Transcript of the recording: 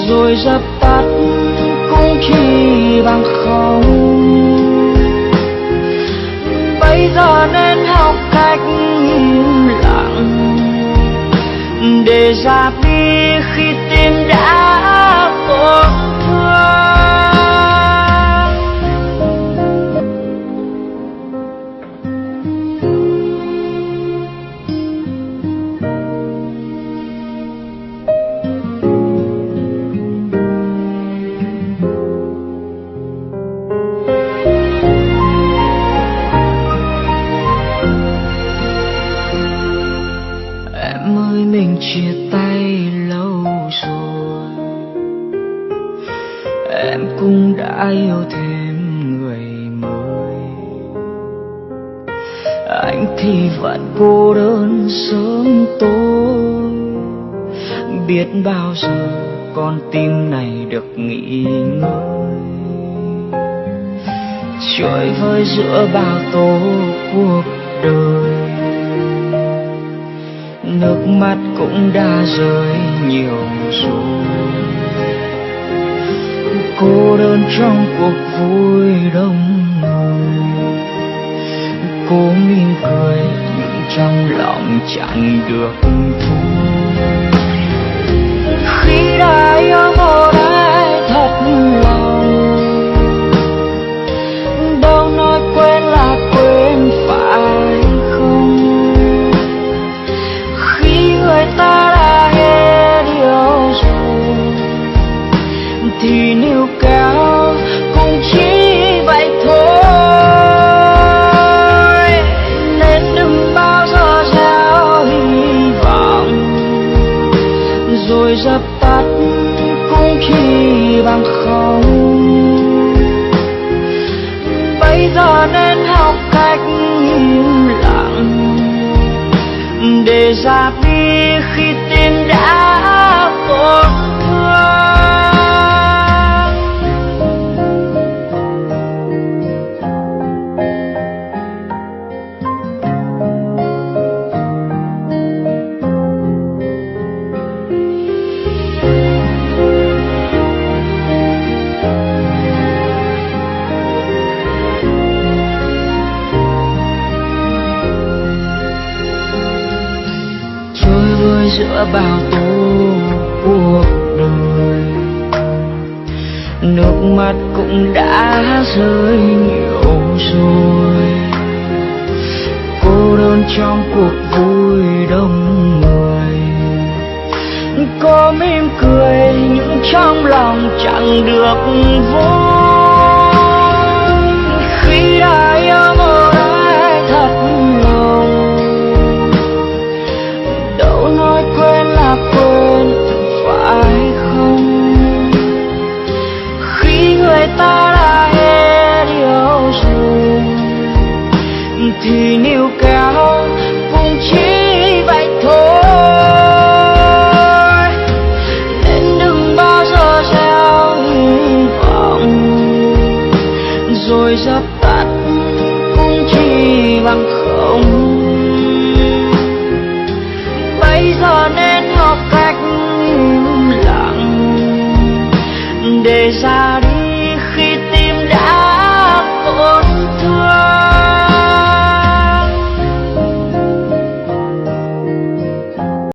rồi dập tắt cũng chỉ bằng không. Bây giờ nên học cách im lặng để dạp đi khi tim đã tổn thương. Em ơi, mình chia tay lâu rồi, em cũng đã yêu thêm người mới. Anh thì vẫn cô đơn sớm tối, biết bao giờ con tim này được nghỉ ngơi. Trôi vơi giữa bao tố cuộc đời, nước mắt cũng đã rơi nhiều rồi. Cô đơn trong cuộc vui đông người, cố mỉm cười nhưng trong lòng chẳng được vui. Khi đã yêu một ai thật lòng, đâu nói quên là quên phải không? Khi người ta đã hết yêu rồi thì níu kéo cũng chỉ vậy thôi. Nên đừng bao giờ gieo hy vọng rồi dập tắt cũng chỉ bằng không. Bây giờ nên học cách im lặng để dạp đi khi tim đã tổn thương. Giữa bao tố cuộc đời, nước mắt cũng đã rơi nhiều rồi. Cô đơn trong cuộc vui đông người, cô mỉm cười nhưng trong lòng chẳng được vui. Khi đã yêu một ai thật lòng, đâu nói quên là quên phải không? Khi người ta đã hết yêu rồi thì níu kéo cũng chỉ vậy thôi. Nên đừng bao giờ gieo hy vọng rồi dập tắt cũng chỉ bằng không. Bây giờ nên học cách im lặng để ra